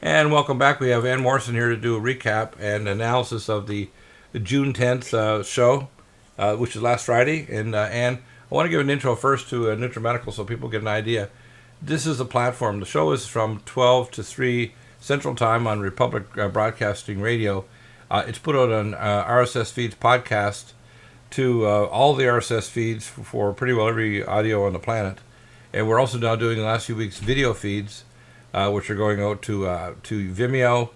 And welcome back. We have Ann Morrison here to do a recap and analysis of the June 10th show, which is last Friday. And Ann, I want to give an intro first to NutriMedical so people get an idea. This is the platform. The show is from 12 to 3 Central Time on Republic Broadcasting Radio. It's put out on RSS feeds podcast to all the RSS feeds for pretty well every audio on the planet. And we're also now doing the last few weeks video feeds, which are going out to Vimeo.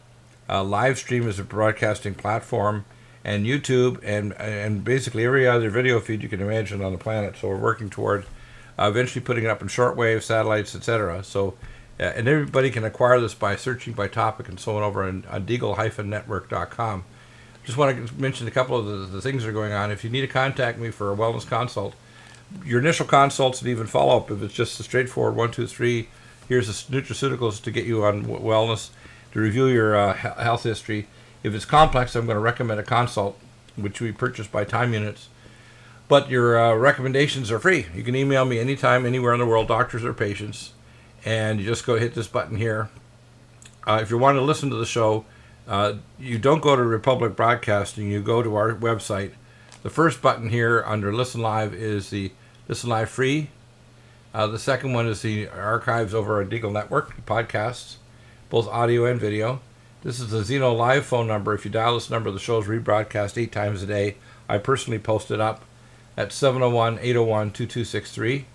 Live stream is a broadcasting platform, and YouTube, and basically every other video feed you can imagine on the planet. So we're working toward eventually putting it up in shortwave, satellites, etc. So, and everybody can acquire this by searching by topic and so on over on Deagle-network.com. Just want to mention a couple of the things that are going on. If you need to contact me for a wellness consult, your initial consults and even follow-up, if it's just a straightforward 1, 2, 3, here's the nutraceuticals to get you on wellness, to review your health history. If it's complex, I'm going to recommend a consult, which we purchase by time units. But your recommendations are free. You can email me anytime, anywhere in the world, doctors or patients, and you just go hit this button here. If you want to listen to the show, you don't go to Republic Broadcasting, you go to our website. The first button here under Listen Live is the Listen Live Free. The second one is the archives over at Deagle Network, podcasts, both audio and video. This is the Zeno Live phone number. If you dial this number, the show is rebroadcast 8 times a day. I personally post it up at 701-801-2263. If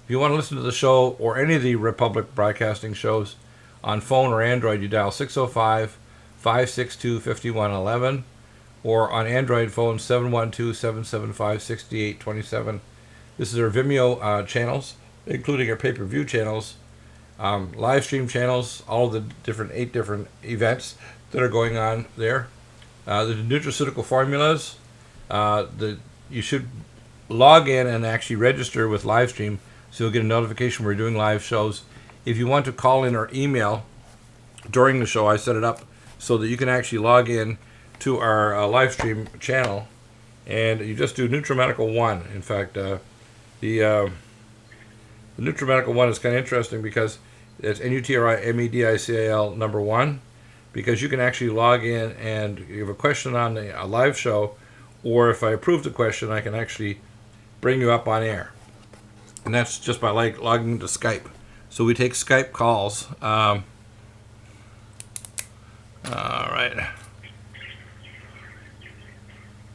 you want to listen to the show or any of the Republic Broadcasting shows on phone or Android, you dial 605-562-5111, or on Android phone 712-775-6827. This is our Vimeo channels, including our pay-per-view channels, live stream channels, all of the 8 different events that are going on there. The nutraceutical formulas, you should log in and actually register with live stream so you'll get a notification we're doing live shows. If you want to call in or email during the show, I set it up so that you can actually log in to our live stream channel, and you just do NutriMedical 1. In fact, the NutriMedical 1 is kind of interesting because it's NutriMedical number 1, because you can actually log in and you have a question on a live show, or if I approve the question, I can actually bring you up on air. And that's just by logging into Skype. So we take Skype calls. All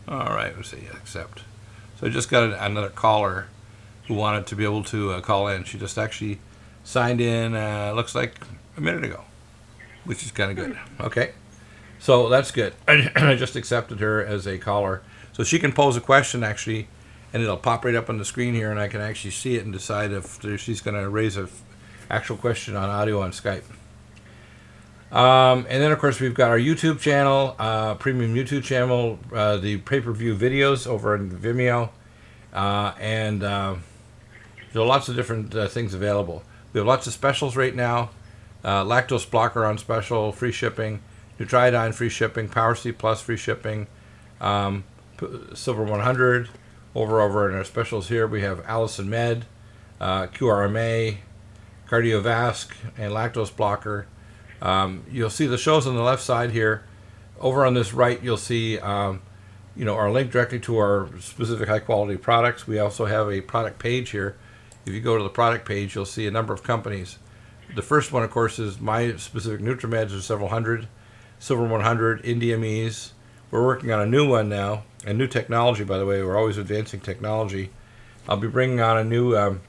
right, let's see, accept. So I just got another caller who wanted to be able to call in. She just actually signed in, looks like a minute ago, which is kind of good. Okay, so that's good. I just accepted her as a caller. So she can pose a question, actually, and it'll pop right up on the screen here, and I can actually see it and decide if she's going to raise an actual question on audio on Skype. And then, of course, we've got our YouTube channel, premium YouTube channel, the pay-per-view videos over in Vimeo, and there are lots of different things available. We have lots of specials right now. Lactose blocker on special, free shipping. Nutriodine, free shipping. Power C Plus, free shipping. Silver 100. Over in our specials here, we have Allison Med, QRMA, Cardiovasc, and Lactose blocker. You'll see the shows on the left side here. Over on this right, you'll see our link directly to our specific high-quality products. We also have a product page here. If you go to the product page, you'll see a number of companies. The first one, of course, is my specific NutriMeds. There's several hundred. Silver 100, Indiamese. We're working on a new one now, a new technology, by the way. We're always advancing technology. I'll be bringing on a new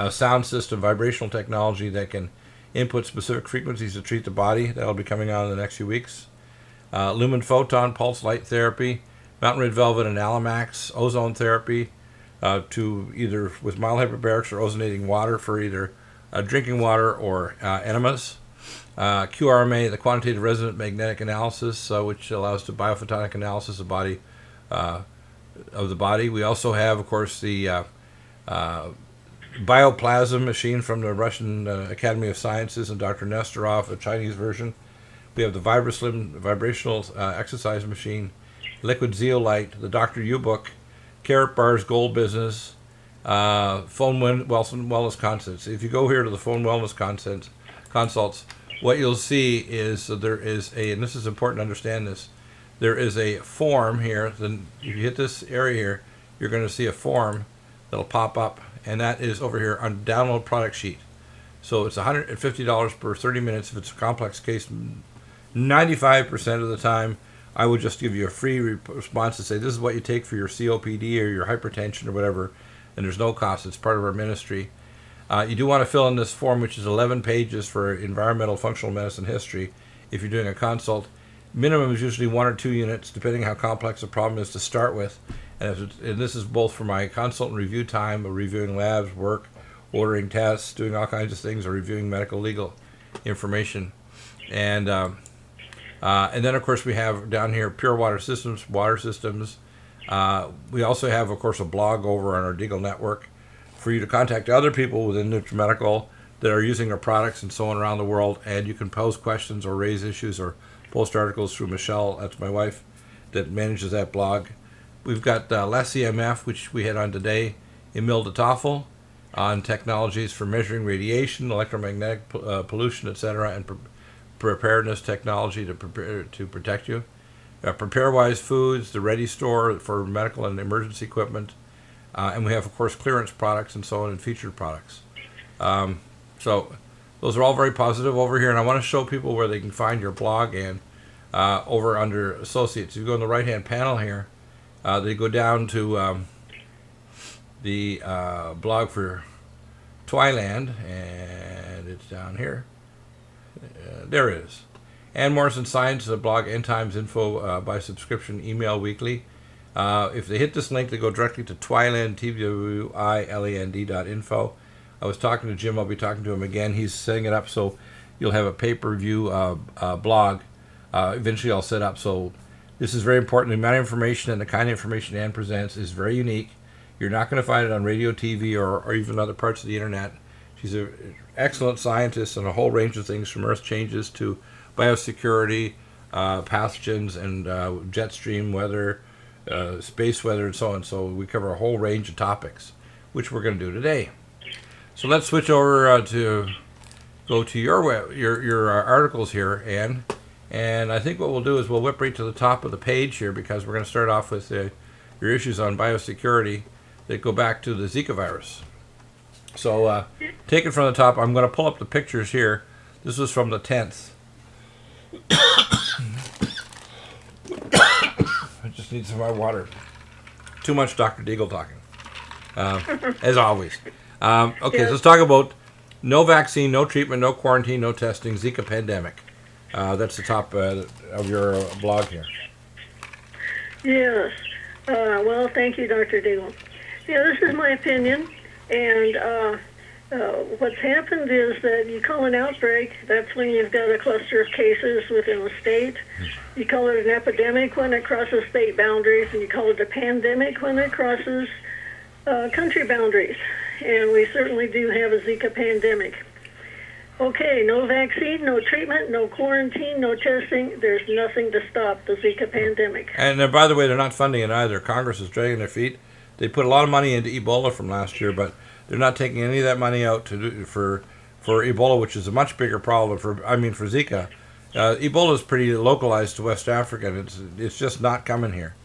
sound system, vibrational technology that can input specific frequencies to treat the body. That'll be coming out in the next few weeks. Lumen Photon, pulse light therapy, Mountain Red Velvet and Alamax, ozone therapy, to either with mild hyperbarics or ozonating water for either drinking water or enemas. QRMA, the quantitative resonant magnetic analysis, which allows the biophotonic analysis of the body. We also have, of course, the bioplasm machine from the Russian Academy of Sciences and Dr. Nesterov, a Chinese version. We have the VibraSlim vibrational exercise machine, liquid zeolite, the Dr. U-book, Carrot Bars Gold Business, phone wellness consults. If you go here to the phone wellness consults, what you'll see is there is and this is important to understand this, there is a form here. Then if you hit this area here, you're going to see a form that'll pop up, and that is over here on download product sheet. So it's $150 per 30 minutes if it's a complex case. 95% of the time, I would just give you a free response to say this is what you take for your COPD or your hypertension or whatever, and there's no cost. It's part of our ministry. You do want to fill in this form, which is 11 pages for environmental functional medicine history. If you're doing a consult, minimum is usually 1 or 2 units, depending how complex the problem is to start with. And this is both for my consult and review time, of reviewing labs, work, ordering tests, doing all kinds of things, or reviewing medical legal information. And then, of course, we have down here pure water systems, water systems. We also have, of course, a blog over on our Deagle network for you to contact other people within NutriMedical that are using our products and so on around the world. And you can pose questions or raise issues or post articles through Michelle, that's my wife, that manages that blog. We've got less EMF, which we had on today, Emil de Toffel, on technologies for measuring radiation, electromagnetic pollution, etc., and preparedness technology to protect you. PrepareWise Foods, the Ready Store for medical and emergency equipment, and we have, of course, clearance products and so on, and featured products. So those are all very positive over here, and I want to show people where they can find your blog. And over under Associates, if you go in the right-hand panel here, they go down to the blog for TWILAND, and it's down here. There it is. And Morrison Science, the blog End Times Info by subscription, email weekly. If they hit this link, they go directly to TWILAND, TWILAND.info. I was talking to Jim. I'll be talking to him again. He's setting it up so you'll have a pay-per-view blog. Eventually, I'll set up. So this is very important. The amount of information and the kind of information Ann presents is very unique. You're not going to find it on radio, TV, or even other parts of the internet. She's an excellent scientist on a whole range of things, from earth changes to biosecurity, pathogens, and jet stream weather, space weather, and so on. So we cover a whole range of topics, which we're going to do today. So let's switch over to go to your articles here, Ann. And I think what we'll do is we'll whip right to the top of the page here, because we're going to start off with your issues on biosecurity that go back to the Zika virus. So take it from the top. I'm going to pull up the pictures here. This was from the 10th. I just need some more water. Too much Dr. Deagle talking, as always. Okay, so let's talk about no vaccine, no treatment, no quarantine, no testing, Zika pandemic. That's the top of your blog here. Yes. Well, thank you, Dr. Deagle. Yeah, this is my opinion. And what's happened is that you call an outbreak, that's when you've got a cluster of cases within a state. You call it an epidemic when it crosses state boundaries, and you call it a pandemic when it crosses country boundaries. And we certainly do have a Zika pandemic. Okay, no vaccine, no treatment, no quarantine, no testing. There's nothing to stop the Zika pandemic. And by the way, they're not funding it either. Congress is dragging their feet. They put a lot of money into Ebola from last year, but they're not taking any of that money out for Ebola, which is a much bigger problem. For Zika, Ebola is pretty localized to West Africa, and it's just not coming here.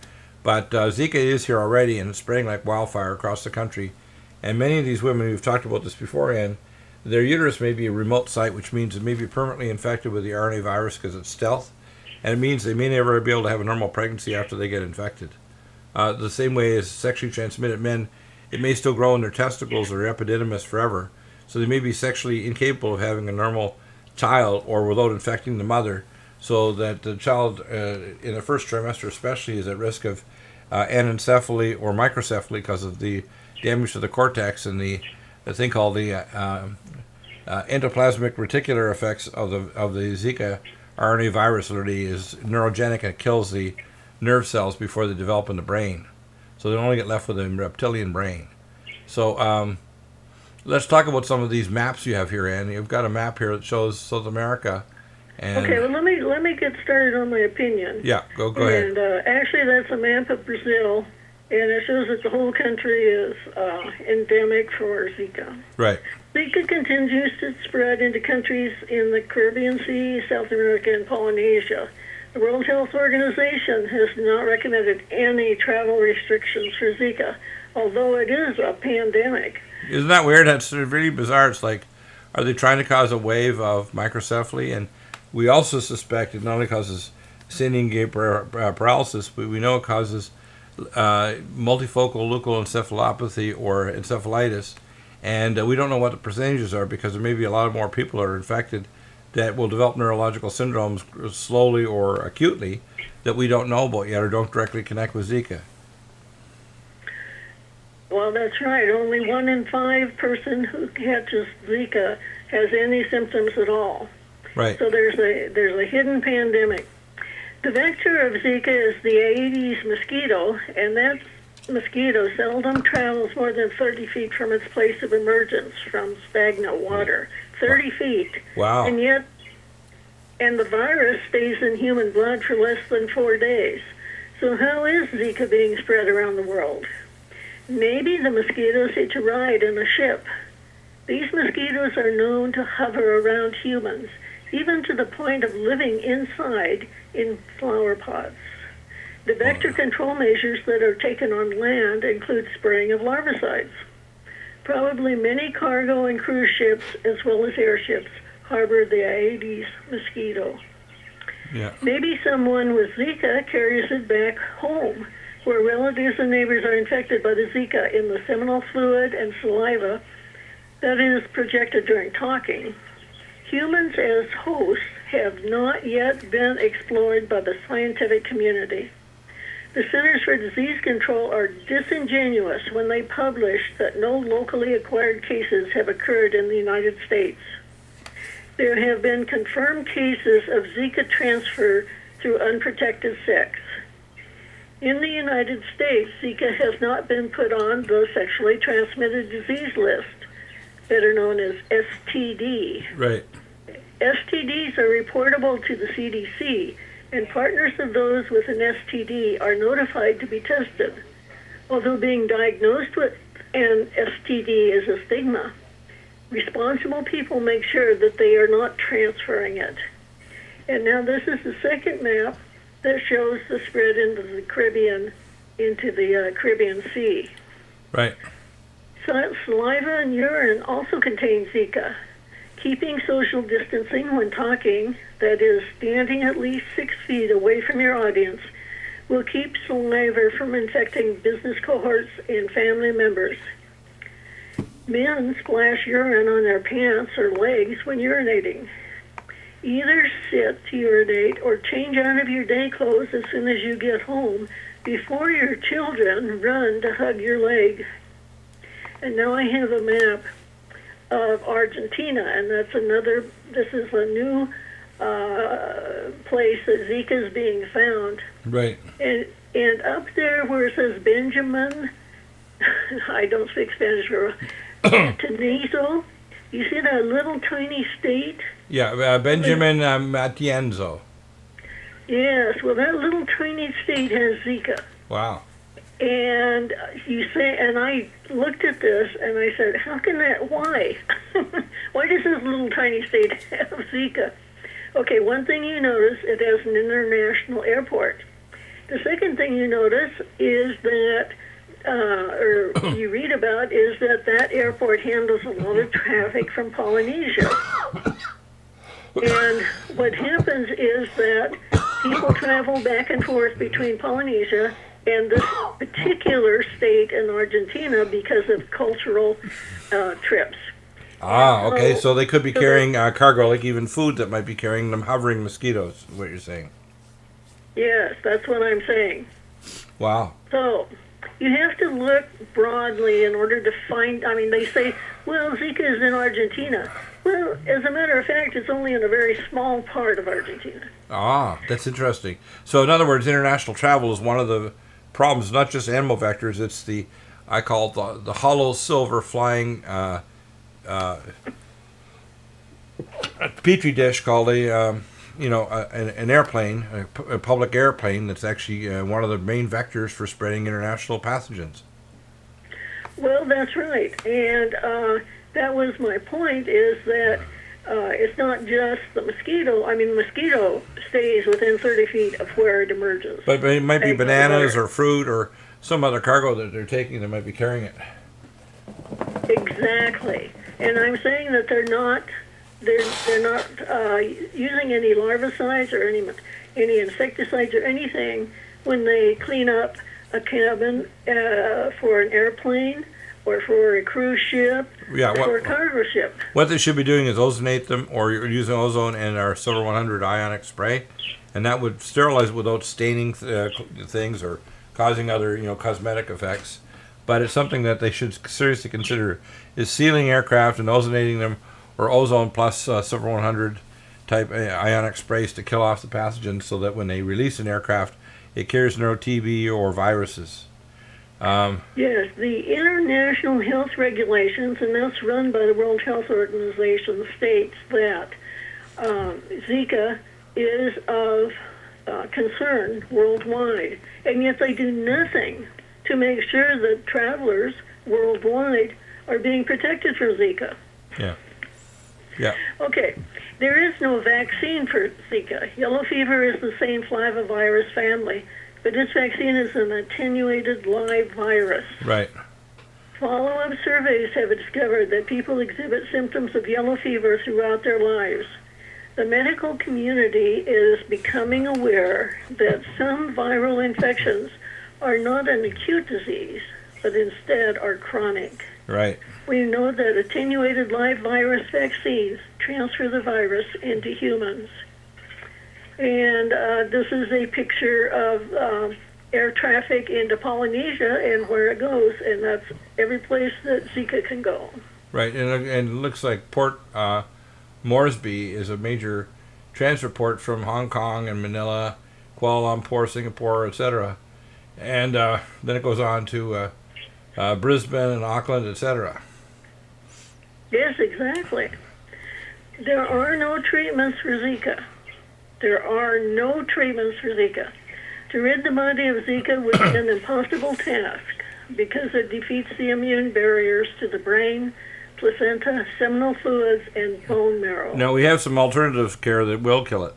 But Zika is here already, and it's spreading like wildfire across the country. And many of these women, we've talked about this beforehand, their uterus may be a remote site, which means it may be permanently infected with the RNA virus because it's stealth, and it means they may never be able to have a normal pregnancy after they get infected. The same way as sexually transmitted men, it may still grow in their testicles or their epididymis forever, so they may be sexually incapable of having a normal child or without infecting the mother, so that the child in the first trimester especially is at risk of anencephaly or microcephaly because of the damage to the cortex and the thing called the endoplasmic reticular effects of the Zika RNA virus. Literally is neurogenic and kills the nerve cells before they develop in the brain. So they only get left with a reptilian brain. So let's talk about some of these maps you have here, Ann. You've got a map here that shows South America. And okay, well, let me get started on my opinion. Yeah, go ahead. And actually, that's a map of Brazil. and it shows that the whole country is endemic for Zika. Right. Zika continues to spread into countries in the Caribbean Sea, South America, and Polynesia. The World Health Organization has not recommended any travel restrictions for Zika, although it is a pandemic. Isn't that weird? That's really bizarre. It's like, are they trying to cause a wave of microcephaly? And we also suspect it not only causes singing gait paralysis, but we know it causes multifocal leukoencephalopathy or encephalitis. And we don't know what the percentages are because there may be a lot more people that are infected that will develop neurological syndromes slowly or acutely that we don't know about yet or don't directly connect with Zika. Well, that's right. Only 1 in 5 person who catches Zika has any symptoms at all. Right. So there's a hidden pandemic. The vector of Zika is the Aedes mosquito, and that mosquito seldom travels more than 30 feet from its place of emergence from stagnant water. 30 feet. Wow. And the virus stays in human blood for less than 4 days. So how is Zika being spread around the world? Maybe the mosquitoes hitch a ride in a ship. These mosquitoes are known to hover around humans, even to the point of living inside in flower pots. The vector control measures that are taken on land include spraying of larvicides. Probably many cargo and cruise ships, as well as airships, harbor the Aedes mosquito. Yeah. Maybe someone with Zika carries it back home, where relatives and neighbors are infected by the Zika in the seminal fluid and saliva that is projected during talking. Humans as hosts have not yet been explored by the scientific community. The Centers for Disease Control are disingenuous when they publish that no locally acquired cases have occurred in the United States. There have been confirmed cases of Zika transfer through unprotected sex. In the United States, Zika has not been put on the sexually transmitted disease list, better known as STD. Right. STDs are reportable to the CDC, and partners of those with an STD are notified to be tested. Although being diagnosed with an STD is a stigma, responsible people make sure that they are not transferring it. And now this is the second map that shows the spread into the Caribbean Sea. Right. Saliva and urine also contain Zika. Keeping social distancing when talking, that is, standing at least 6 feet away from your audience, will keep saliva from infecting business cohorts and family members. Men splash urine on their pants or legs when urinating. Either sit to urinate or change out of your day clothes as soon as you get home before your children run to hug your leg. And now I have a map of Argentina, and this is a new place that Zika is being found. Right. And up there where it says Benjamin, I don't speak Spanish very well, Tenizo, you see that little tiny state? Yeah, Benjamin Matienzo. Yes, well, that little tiny state has Zika. Wow. And and I looked at this and I said, how can that, why? Why does this little tiny state have Zika? Okay, one thing you notice, it has an international airport. The second thing you notice is that, or you read about, is that airport handles a lot of traffic from Polynesia. And what happens is that people travel back and forth between Polynesia and this particular state in Argentina because of cultural trips. Ah, okay. So they could be carrying cargo, like even food that might be carrying them hovering mosquitoes, is what you're saying. Yes, that's what I'm saying. Wow. So you have to look broadly in order to find, they say, well, Zika is in Argentina. Well, as a matter of fact, it's only in a very small part of Argentina. Ah, that's interesting. So in other words, international travel is one of the problems, not just animal vectors, it's I call it the hollow silver flying Petri dish called a an airplane, a public airplane, that's actually one of the main vectors for spreading international pathogens. Well, that's right. And that was my point, is that it's not just the mosquito. I mean, the mosquito stays within 30 feet of where it emerges. But it might be bananas or fruit or some other cargo that they're taking that might be carrying it. Exactly. And I'm saying that they're not using any larvicides or any insecticides or anything when they clean up a cabin for an airplane or for a cruise ship or for a cargo ship. What they should be doing is ozonate them, or using ozone and our Silver 100 ionic spray, and that would sterilize it without staining things or causing other cosmetic effects. But it's something that they should seriously consider, is sealing aircraft and ozonating them, or ozone plus Silver 100 type ionic sprays to kill off the pathogens, so that when they release an aircraft, it carries no TB or viruses. Yes, the international health regulations, and that's run by the World Health Organization, states that Zika is of concern worldwide, and yet they do nothing to make sure that travelers worldwide are being protected from Zika. Yeah. Yeah. Okay, there is no vaccine for Zika. Yellow fever is the same flavivirus family, but this vaccine is an attenuated live virus. Right. Follow-up surveys have discovered that people exhibit symptoms of yellow fever throughout their lives. The medical community is becoming aware that some viral infections are not an acute disease, but instead are chronic. Right. We know that attenuated live virus vaccines transfer the virus into humans. And this is a picture of air traffic into Polynesia and where it goes, and that's every place that Zika can go. Right, and it looks like Port Moresby is a major transfer port from Hong Kong and Manila, Kuala Lumpur, Singapore, etc. And then it goes on to Brisbane and Auckland, etc. Yes, exactly. There are no treatments for Zika. There are no treatments for Zika. To rid the body of Zika would be an impossible task because it defeats the immune barriers to the brain, placenta, seminal fluids, and bone marrow. Now, we have some alternative care that will kill it.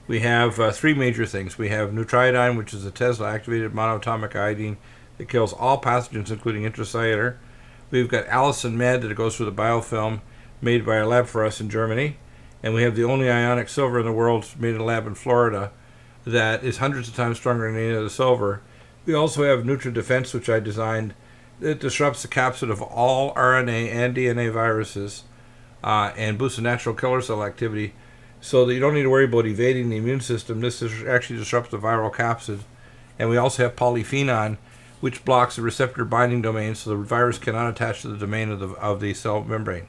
We have three major things. We have nutriodine, which is a Tesla-activated monatomic iodine that kills all pathogens, including intracellular. We've got allicin med that goes through the biofilm made by a lab for us in Germany. And we have the only ionic silver in the world made in a lab in Florida that is hundreds of times stronger than any other silver. We also have NutriDefense, which I designed. It disrupts the capsid of all RNA and DNA viruses and boosts the natural killer cell activity so that you don't need to worry about evading the immune system. This actually disrupts the viral capsid. And we also have polyphenol, which blocks the receptor binding domain so the virus cannot attach to the domain of the cell membrane.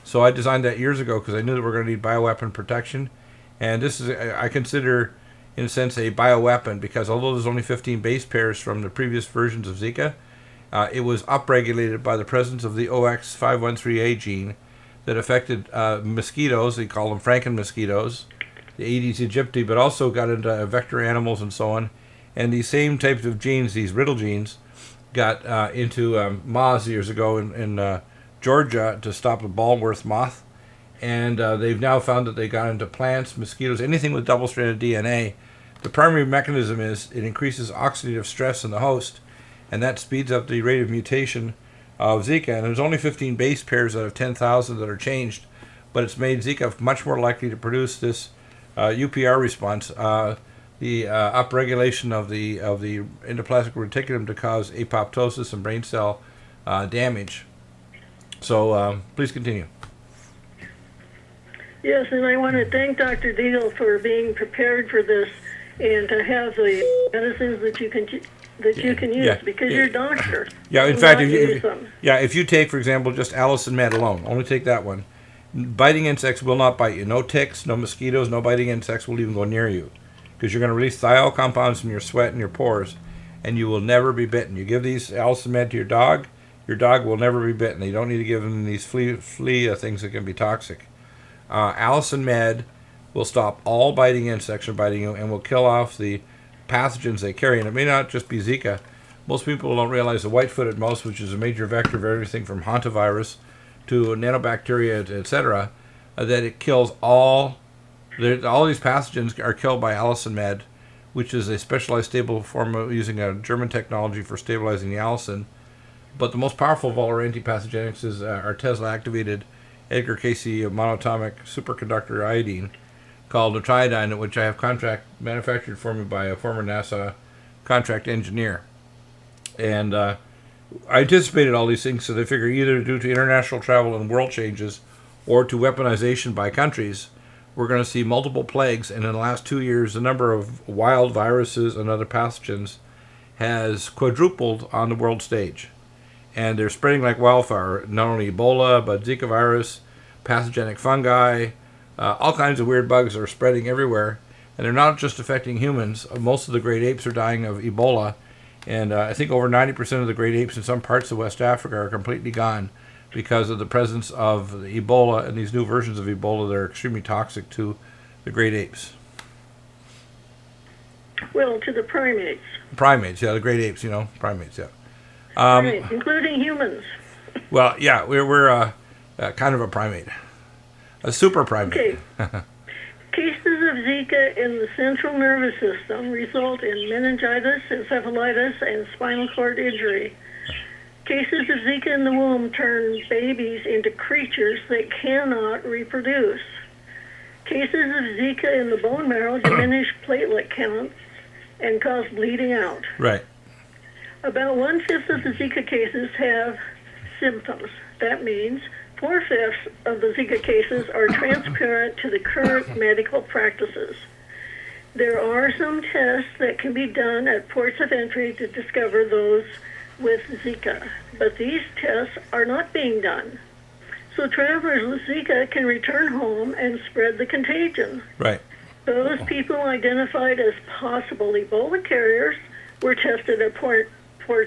So I designed that years ago because I knew that we're going to need bioweapon protection. And this is, I consider, in a sense, a bioweapon because although there's only 15 base pairs from the previous versions of Zika, it was upregulated by the presence of the OX513A gene that affected mosquitoes. They call them Franken mosquitoes, the Aedes aegypti, but also got into vector animals and so on. And these same types of genes, these riddle genes, got into moths years ago in Georgia to stop the ballworth moth. And they've now found that they got into plants, mosquitoes, anything with double-stranded DNA. The primary mechanism is it increases oxidative stress in the host, and that speeds up the rate of mutation of Zika. And there's only 15 base pairs out of 10,000 that are changed, but it's made Zika much more likely to produce this UPR response, the upregulation of the endoplasmic reticulum to cause apoptosis and brain cell damage. So please continue. Yes, and I want to thank Dr. Deagle for being prepared for this and to have the medicines that you can use because you're a doctor. Yeah, in fact, if you take, for example, just allicin med alone, only take that one, biting insects will not bite you. No ticks, no mosquitoes, no biting insects will even go near you because you're going to release thiol compounds in your sweat and your pores, and you will never be bitten. You give these allicin med to your dog will never be bitten. You don't need to give them these flea things that can be toxic. Allicin med will stop all biting insects from biting you and will kill off the pathogens they carry. And it may not just be Zika. Most people don't realize the white-footed mouse, which is a major vector of everything from hantavirus to nanobacteria, etc., that it kills all these pathogens are killed by allicin med, which is a specialized stable form of using a German technology for stabilizing the allicin. But the most powerful of all our antipathogenics is our Tesla-activated Edgar Cayce monatomic superconductor iodine called triiodine, which I have contract manufactured for me by a former NASA contract engineer. And I anticipated all these things, so they figure either due to international travel and world changes or to weaponization by countries, we're going to see multiple plagues. And in the last 2 years, the number of wild viruses and other pathogens has quadrupled on the world stage. And they're spreading like wildfire, not only Ebola, but Zika virus, pathogenic fungi, all kinds of weird bugs are spreading everywhere. And they're not just affecting humans. Most of the great apes are dying of Ebola. And I think over 90% of the great apes in some parts of West Africa are completely gone because of the presence of Ebola and these new versions of Ebola that are extremely toxic to the great apes. Well, to the primates. Primates, yeah, the great apes, primates, yeah. Right, including humans. Well, yeah, we're kind of a primate. A super primate. Okay. Cases of Zika in the central nervous system result in meningitis, encephalitis, and spinal cord injury. Cases of Zika in the womb turn babies into creatures that cannot reproduce. Cases of Zika in the bone marrow diminish platelet counts and cause bleeding out. Right. About 1/5 of the Zika cases have symptoms. That means 4/5 of the Zika cases are transparent to the current medical practices. There are some tests that can be done at ports of entry to discover those with Zika, but these tests are not being done. So travelers with Zika can return home and spread the contagion. Right. Those people identified as possible Ebola carriers were tested at ports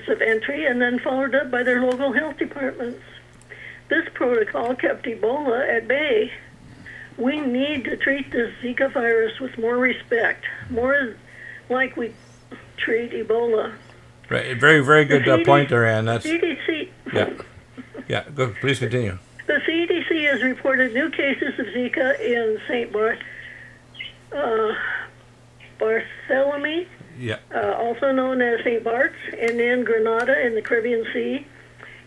of entry and then followed up by their local health departments. This protocol kept Ebola at bay. We need to treat this Zika virus with more respect, more like we treat Ebola. Right. Very, very good point there, Ann. That's CDC. Yeah. Yeah. Go. Please continue. The CDC has reported new cases of Zika in St. Barthélemy, Yeah. also known as St. Bart's, and in Grenada in the Caribbean Sea,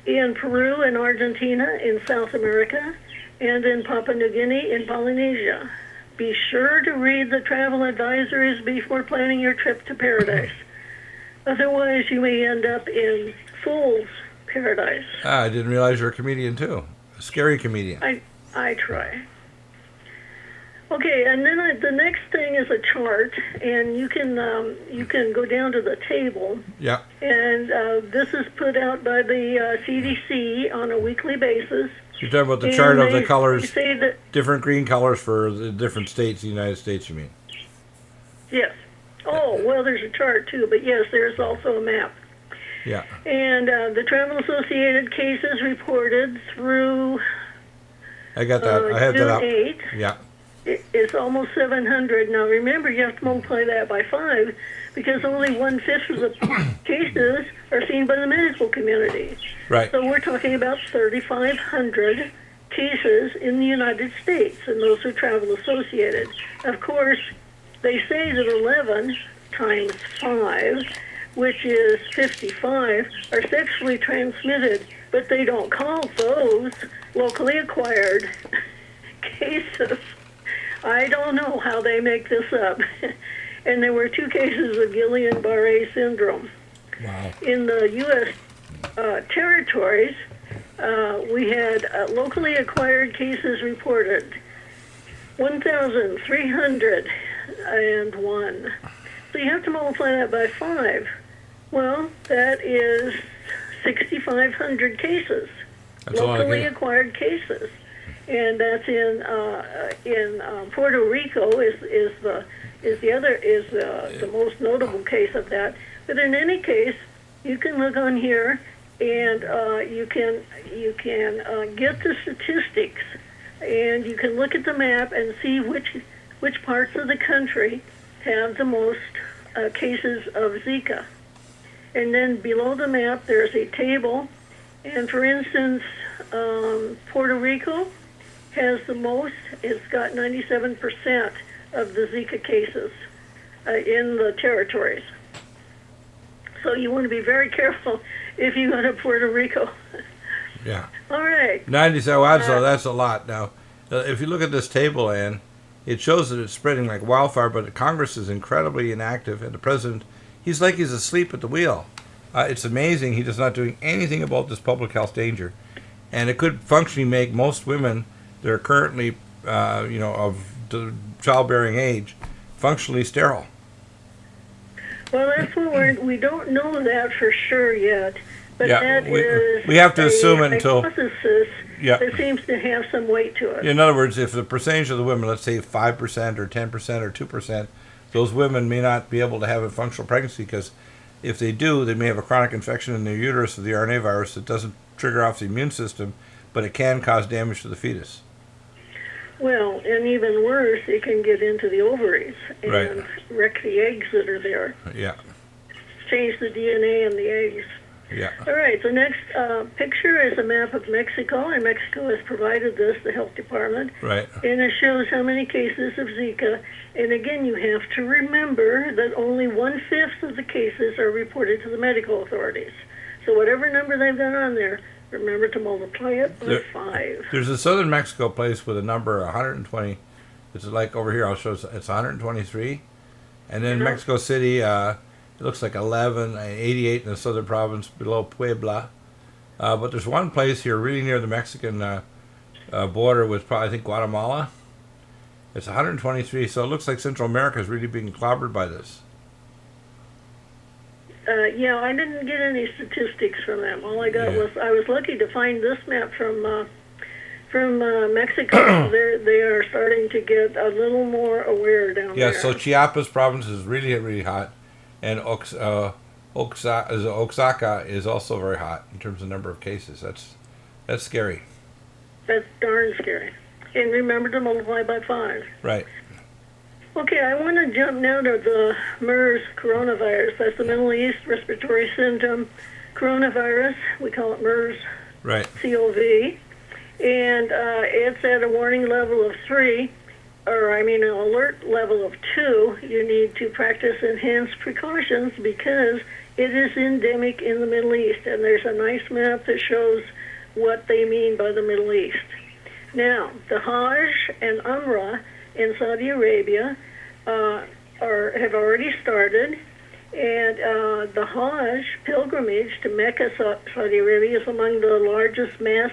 in Peru and Argentina in South America, and in Papua New Guinea in Polynesia. Be sure to read the travel advisories before planning your trip to paradise. Otherwise, you may end up in fool's paradise. I didn't realize you're a comedian, too. A scary comedian. I try. Okay, and then the next thing is a chart, and you can go down to the table. Yeah. And this is put out by the CDC on a weekly basis. You're talking about the chart of the colors, say that, different green colors for the different states in the United States, you mean? yes. Oh, well, there's a chart, too, but yes, there's also a map. Yeah. And the travel-associated cases reported through I got that. I have June that up. 8th. Yeah. It's almost 700. Now, remember, you have to multiply that by 5 because only 1/5 of the cases are seen by the medical community. Right. So we're talking about 3,500 cases in the United States, and those are travel-associated. Of course, they say that 11 times 5, which is 55, are sexually transmitted, but they don't call those locally acquired cases. I don't know how they make this up. And there were 2 cases of Guillain-Barré syndrome. Wow. In the U.S. Territories, we had locally acquired cases reported, 1,301. So you have to multiply that by 5. Well, that is 6,500 cases, That's a lot of locally cases. acquired cases. And that's in Puerto Rico is the most notable case of that. But in any case, you can look on here, and you can get the statistics, and you can look at the map and see which which parts of the country have the most cases of Zika. And then below the map, there's a table. And for instance, Puerto Rico has the most. It's got 97% of the Zika cases in the territories. So you want to be very careful if you go to Puerto Rico. Yeah. All right. 97. Wow, so that's a lot. Now, if you look at this table, Ann, it shows that it's spreading like wildfire, but Congress is incredibly inactive, and the president, he's like he's asleep at the wheel. It's amazing he's just not doing anything about this public health danger. And it could functionally make most women that are currently, of childbearing age, functionally sterile. Well, that's what we don't know that for sure yet. But Yeah, that is we have to assume it until. hypothesis Yeah. that seems to have some weight to it. In other words, if the percentage of the women, let's say 5% or 10% or 2%, those women may not be able to have a functional pregnancy because if they do, they may have a chronic infection in their uterus of the RNA virus that doesn't trigger off the immune system, but it can cause damage to the fetus. Well, and even worse, it can get into the ovaries and Right. wreck the eggs that are there, Yeah, change the DNA in the eggs. yeah. All right, the next picture is a map of Mexico, and Mexico has provided this, the health department, Right. and it shows how many cases of Zika. And again, you have to remember that only 1/5 of the cases are reported to the medical authorities. So whatever number they've got on there, remember to multiply it by 5. There's a southern Mexico place with a number 120. It's like over here, I'll show it's 123. And then Mexico City, it looks like 88 in the southern province below Puebla. But there's one place here really near the Mexican border with probably, I think, Guatemala. It's 123, so it looks like Central America is really being clobbered by this. Yeah, I didn't get any statistics from them. All I got was I was lucky to find this map from Mexico. They are starting to get a little more aware down there. Yeah, so Chiapas province is really, really hot, and Oaxaca is also very hot in terms of number of cases. That's scary. That's darn scary. And remember to multiply by 5. Right. Okay, I want to jump now to the MERS coronavirus. That's the Middle East Respiratory Syndrome Coronavirus. We call it MERS Right. COV. And it's at a warning level of 3, or I mean an alert level of 2. You need to practice enhanced precautions because it is endemic in the Middle East. And there's a nice map that shows what they mean by the Middle East. Now, the Hajj and Umrah in Saudi Arabia have already started, and the Hajj pilgrimage to Mecca, Saudi Arabia, is among the largest mass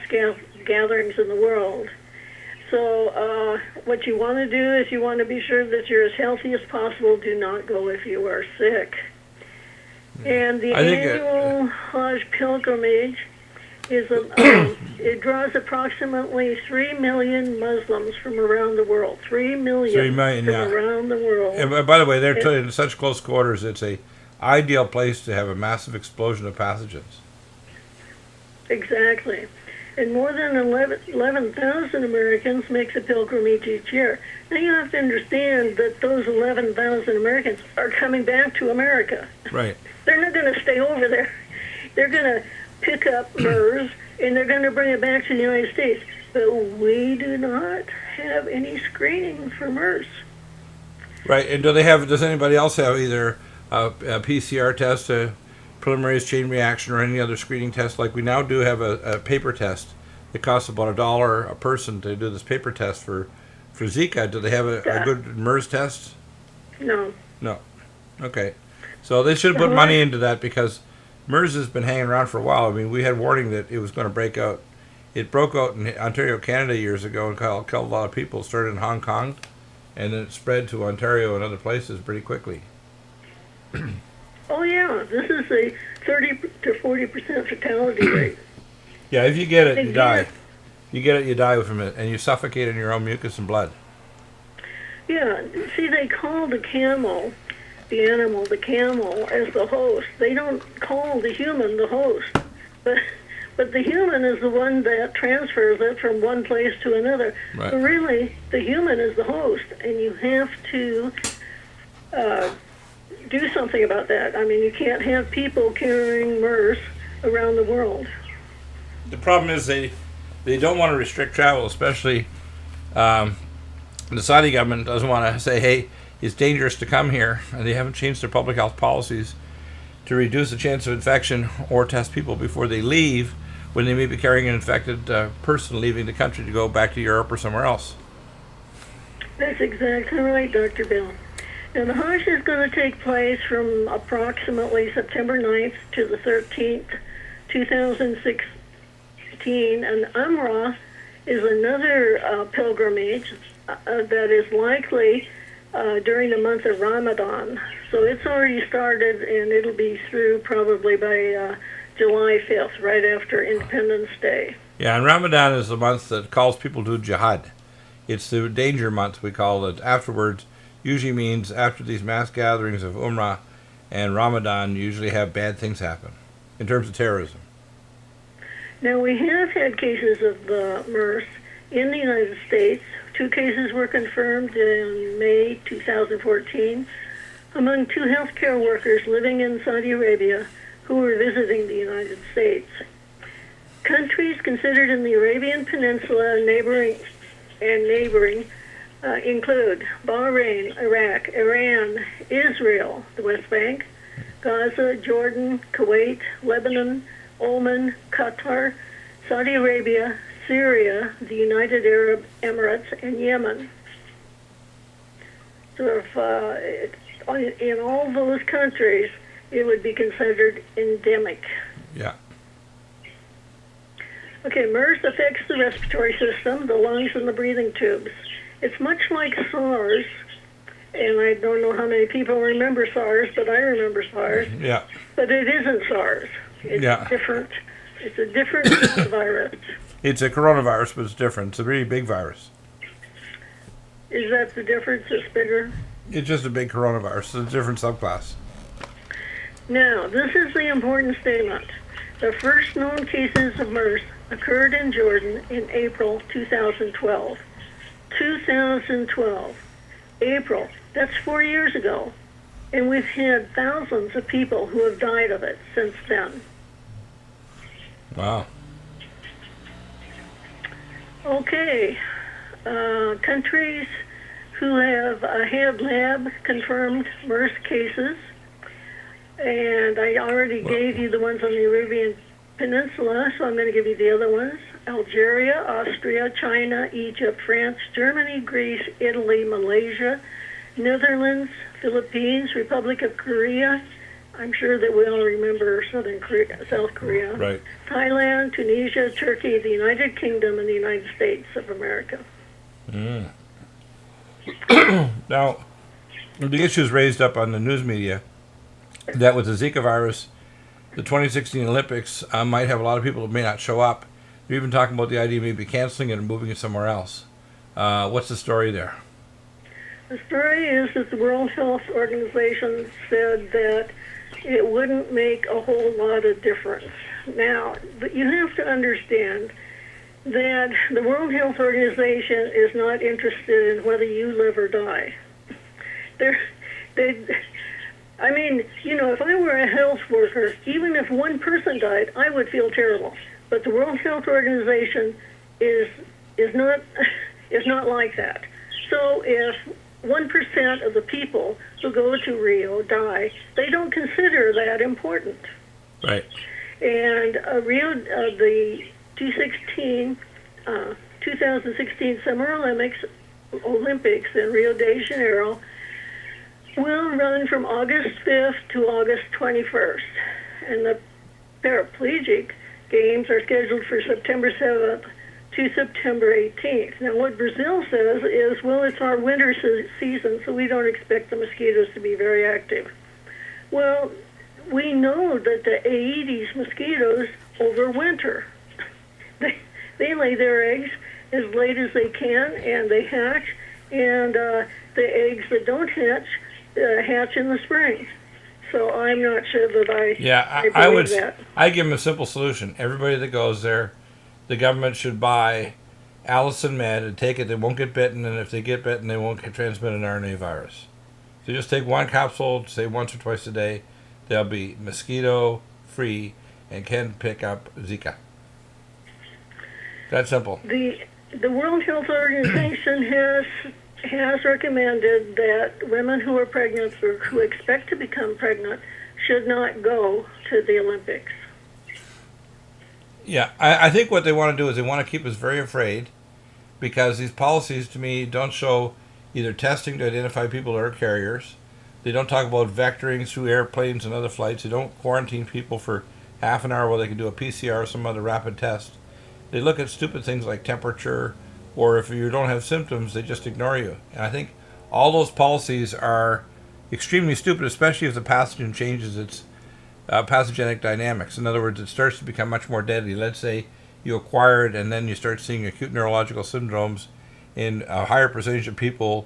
gatherings in the world. So what you want to do is you want to be sure that you're as healthy as possible. Do not go if you are sick. And the annual Hajj pilgrimage is it draws approximately 3 million Muslims from around the world. 3 million, 3 million from yeah. around the world. And by the way, they're in such close quarters. It's a ideal place to have a massive explosion of pathogens. Exactly. And more than 11,000 Americans make the pilgrimage each year. Now you have to understand that those 11,000 Americans are coming back to America. Right. They're not going to stay over there. They're going to pick up MERS, and they're going to bring it back to the United States. But we do not have any screening for MERS. Right, and does anybody else have either a PCR test, a preliminary chain reaction, or any other screening test? Like we now do have a paper test. It costs about $1 a person to do this paper test for Zika. Do they have a good MERS test? No. No. Okay. So they should put money into that because MERS has been hanging around for a while. I mean, we had warning that it was going to break out. It broke out in Ontario, Canada years ago and killed a lot of people. It started in Hong Kong, and then it spread to Ontario and other places pretty quickly. Oh, yeah. This is a 30 to 40% fatality rate. Yeah, if you get it, you die. You get it, you die from it, and you suffocate in your own mucus and blood. Yeah. See, they call the camel, the animal, the camel, as the host. They don't call the human the host. But But the human is the one that transfers it from one place to another. Right. So really, the human is the host, and you have to do something about that. I mean, you can't have people carrying MERS around the world. The problem is they don't want to restrict travel, especially the Saudi government doesn't want to say, hey, it's dangerous to come here, and they haven't changed their public health policies to reduce the chance of infection or test people before they leave when they may be carrying an infected person leaving the country to go back to Europe or somewhere else. That's exactly right, Dr. Bill. Now, the Hajj is going to take place from approximately September 9th to the 13th, 2016, and Umrah is another pilgrimage that is likely during the month of Ramadan. So it's already started, and it'll be through probably by July 5th, right after Independence Day. Yeah, and Ramadan is the month that calls people to jihad. It's the danger month, we call it. Afterwards, usually means after these mass gatherings of Umrah and Ramadan, you usually have bad things happen in terms of terrorism. Now, we have had cases of MERS in the United States. 2 cases were confirmed in May 2014 among 2 healthcare workers living in Saudi Arabia who were visiting the United States. Countries considered in the Arabian Peninsula and neighboring include Bahrain, Iraq, Iran, Israel, the West Bank, Gaza, Jordan, Kuwait, Lebanon, Oman, Qatar, Saudi Arabia, Syria, the United Arab Emirates, and Yemen. So if in all those countries, it would be considered endemic. Yeah. Okay, MERS affects the respiratory system, the lungs, and the breathing tubes. It's much like SARS, and I don't know how many people remember SARS, but I remember SARS. Yeah. But it isn't SARS. It's different. It's a different virus. It's a coronavirus, but it's different. It's a really big virus. Is that the difference? It's bigger? It's just a big coronavirus. It's a different subclass. Now, this is the important statement. The first known cases of MERS occurred in Jordan in April 2012. 2012. April. That's 4 years ago. And we've had thousands of people who have died of it since then. Wow. Okay. Countries who have had lab-confirmed MERS cases, and I already gave you the ones on the Arabian Peninsula, so I'm going to give you the other ones. Algeria, Austria, China, Egypt, France, Germany, Greece, Italy, Malaysia, Netherlands, Philippines, Republic of Korea. I'm sure that we all remember South Korea. Right. Thailand, Tunisia, Turkey, the United Kingdom, and the United States of America. Mm. Now, the issues raised up on the news media that with the Zika virus, the 2016 Olympics might have a lot of people that may not show up. They're even talking about the idea of maybe canceling it and moving it somewhere else. What's the story there? The story is that the World Health Organization said that it wouldn't make a whole lot of difference. Now, but you have to understand that the World Health Organization is not interested in whether you live or die. I mean, if I were a health worker, even if one person died, I would feel terrible. But the World Health Organization is not like that. So if 1% of the people who go to Rio die, they don't consider that important. Right. And the 2016 Summer Olympics in Rio de Janeiro will run from August 5th to August 21st. And the paraplegic games are scheduled for September 7th to September 18th. Now, what Brazil says is, well, it's our winter season, so we don't expect the mosquitoes to be very active. Well, we know that the Aedes mosquitoes overwinter. They lay their eggs as late as they can, and they hatch, and the eggs that don't hatch, hatch in the spring. So I'm not sure that I believe would. that. I give them a simple solution. Everybody that goes there, the government should buy Allison Med and take it. They won't get bitten, and if they get bitten, they won't get transmitted an RNA virus. So just take one capsule, say once or twice a day. They'll be mosquito free and can pick up Zika. That's simple. The World Health Organization has recommended that women who are pregnant or who expect to become pregnant should not go to the Olympics. Yeah, I think what they want to do is they want to keep us very afraid, because these policies to me don't show either testing to identify people who are carriers. They don't talk about vectoring through airplanes and other flights. They don't quarantine people for half an hour while they can do a PCR or some other rapid test. They look at stupid things like temperature, or if you don't have symptoms, they just ignore you. And I think all those policies are extremely stupid, especially if the pathogen changes its pathogenic dynamics. In other words, it starts to become much more deadly. Let's say you acquire it and then you start seeing acute neurological syndromes in a higher percentage of people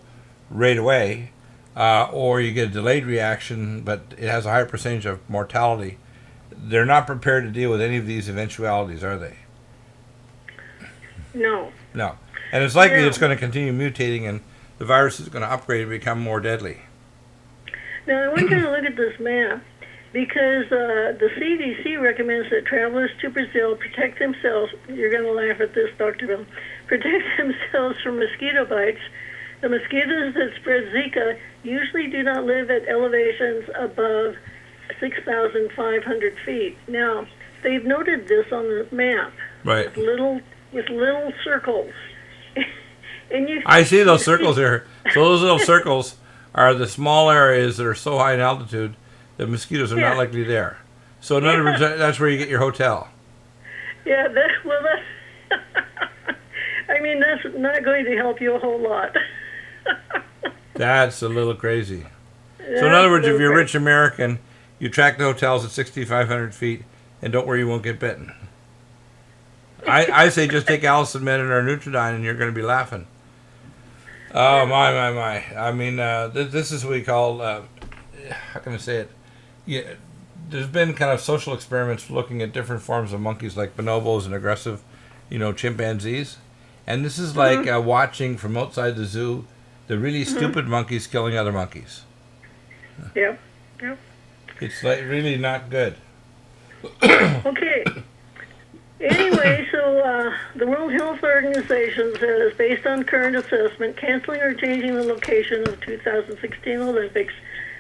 right away, or you get a delayed reaction, but it has a higher percentage of mortality. They're not prepared to deal with any of these eventualities, are they? No. No. And it's likely No. it's going to continue mutating, and the virus is going to upgrade and become more deadly. Now, I want you to look at this map, because the CDC recommends that travelers to Brazil protect themselves. You're going to laugh at this, Dr. Bill. Protect themselves from mosquito bites. The mosquitoes that spread Zika usually do not live at elevations above 6,500 feet. Now, they've noted this on the map. Right. With little circles. And I see those circles here. So those little circles are the small areas that are so high in altitude that mosquitoes are not likely there. So in other words, that's where you get your hotel. Yeah, that's I mean, that's not going to help you a whole lot. That's a little crazy. So in other words, if you're a rich American, you track the hotels at 6,500 feet and don't worry, you won't get bitten. I say just take Allison Med and our Nutridyne and you're going to be laughing. Oh, my. I mean, this is what we call, how can I say it? Yeah, there's been kind of social experiments looking at different forms of monkeys like bonobos and aggressive, chimpanzees. And this is like watching from outside the zoo the really stupid monkeys killing other monkeys. Yep. It's like really not good. Okay. Anyway, so the World Health Organization says, based on current assessment, canceling or changing the location of the 2016 Olympics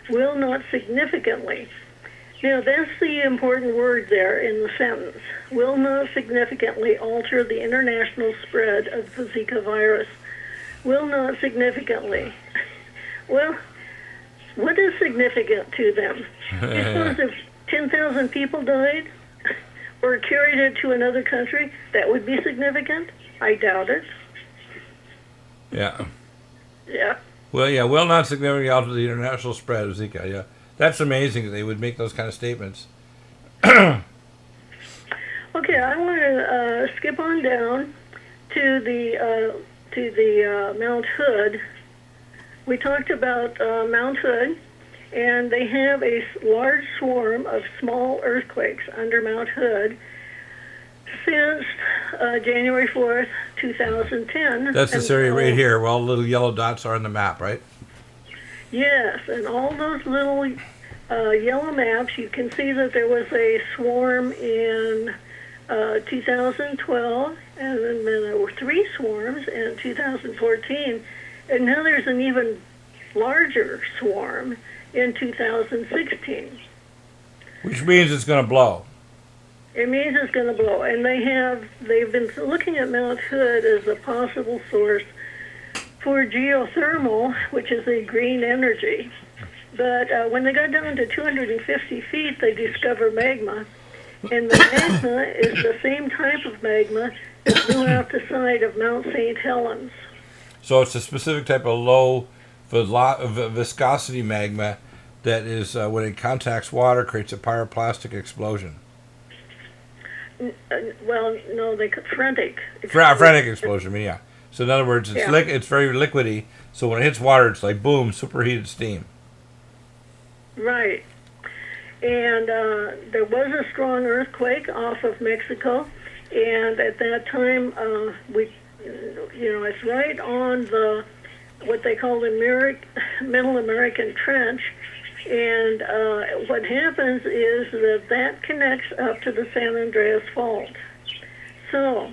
will not significantly. Now, that's the important word there in the sentence. Will not significantly alter the international spread of the Zika virus. Will not significantly. Well, what is significant to them? You suppose if 10,000 people died or carried it to another country, that would be significant? I doubt it. Yeah. Yeah. Well, yeah, will not significantly alter the international spread of Zika, yeah. That's amazing that they would make those kind of statements. Okay, I want to skip on down to the Mount Hood. We talked about Mount Hood, and they have a large swarm of small earthquakes under Mount Hood since January 4th, 2010. That's this area right here where all the little yellow dots are on the map, right? Yes, and all those little yellow maps, you can see that there was a swarm in 2012, and then there were 3 swarms in 2014, and now there's an even larger swarm in 2016. Which means it's going to blow. It means it's going to blow, and they've been looking at Mount Hood as a possible source for geothermal, which is a green energy. But when they got down to 250 feet, they discovered magma. And the magma is the same type of magma that blew out the side of Mount St. Helens. So it's a specific type of low viscosity magma that is, when it contacts water, creates a pyroclastic explosion. Well, no, frantic. Frantic explosion, yeah. So in other words, it's very liquidy. So when it hits water, it's like boom, superheated steam. Right. And there was a strong earthquake off of Mexico, and at that time, it's right on the what they call the Middle American Trench. And what happens is that connects up to the San Andreas Fault. So,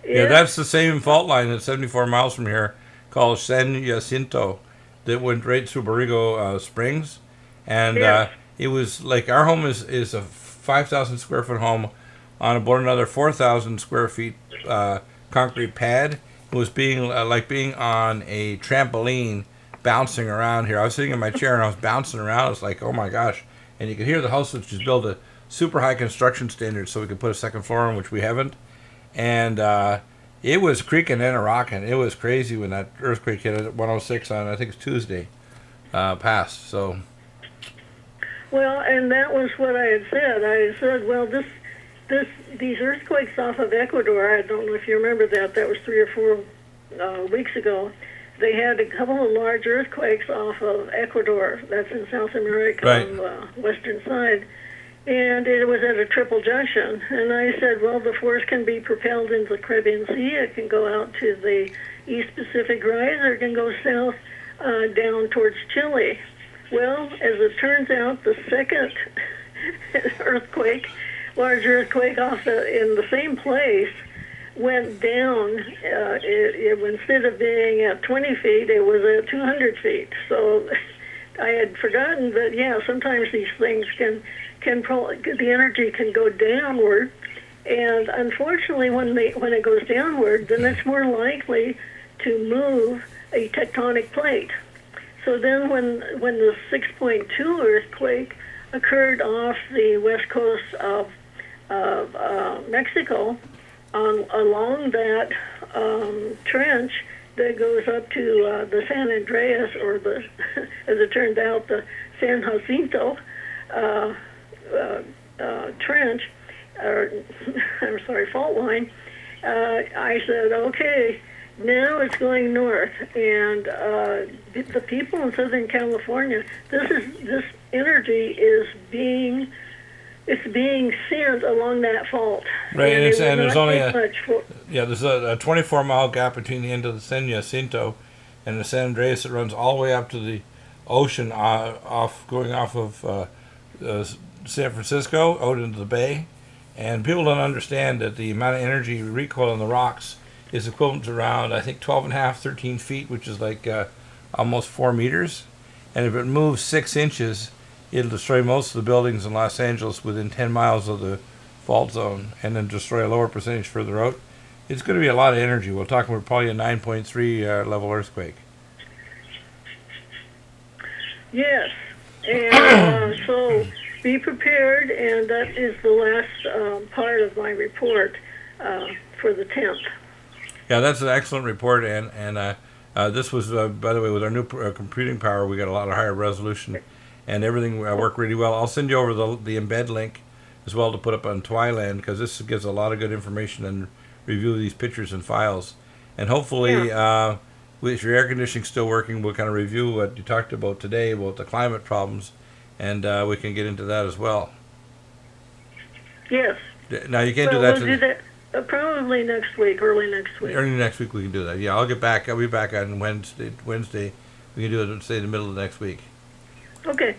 yeah, that's the same fault line that's 74 miles from here, called San Jacinto, that went right through Borrego Springs, and it was like our home is a 5,000 square foot home on about another 4,000 square feet concrete pad. It was being like being on a trampoline, bouncing around here. I was sitting in my chair and I was bouncing around. It's like, oh my gosh! And you could hear the house, which is built a super high construction standard, so we could put a second floor on, which we haven't. And it was creaking and rocking. It was crazy when that earthquake hit at 106 on, I think it's Tuesday, passed. So. Well, and that was what I had said. I had said, well, these earthquakes off of Ecuador, I don't know if you remember that. That was 3 or 4 weeks ago. They had a couple of large earthquakes off of Ecuador. That's in South America, right, on the western side. And it was at a triple junction. And I said, well, the force can be propelled into the Caribbean Sea. It can go out to the East Pacific Rise, or it can go south down towards Chile. Well, as it turns out, the second large earthquake in the same place, went down. Instead of being at 20 feet, it was at 200 feet. So I had forgotten that, sometimes these things the energy can go downward. And unfortunately, when it goes downward, then it's more likely to move a tectonic plate. So then when the 6.2 earthquake occurred off the west coast of Mexico, along that trench that goes up to the San Andreas, or as it turned out, the San Jacinto trench, fault line, I said, okay, now it's going north, and the people in Southern California, this energy is being sent along that fault. Right, and there's only there's a 24-mile gap between the end of the San Jacinto and the San Andreas. It runs all the way up to the ocean, going off of San Francisco out into the bay. And people don't understand that the amount of energy recoil in the rocks is equivalent to around, I think, 12 and a half, 13 feet, which is like almost 4 meters. And if it moves 6 inches, it'll destroy most of the buildings in Los Angeles within 10 miles of the fault zone, and then destroy a lower percentage further out. It's going to be a lot of energy. We're talking about probably a 9.3 level earthquake. Yes, and so be prepared, and that is the last part of my report for the 10th. Yeah, that's an excellent report, and this was, by the way, with our new computing power, we got a lot of higher resolution, and everything worked really well. I'll send you over the embed link as well to put up on TWILAND, because this gives a lot of good information and review these pictures and files. And hopefully, if your air conditioning's still working, we'll kind of review what you talked about today about the climate problems, and we can get into that as well. Yes. Now, you can't do that. We'll do that probably next week, early next week. Early next week we can do that. Yeah, I'll get back. I'll be back on Wednesday. We can do it, say, the middle of next week. Okay.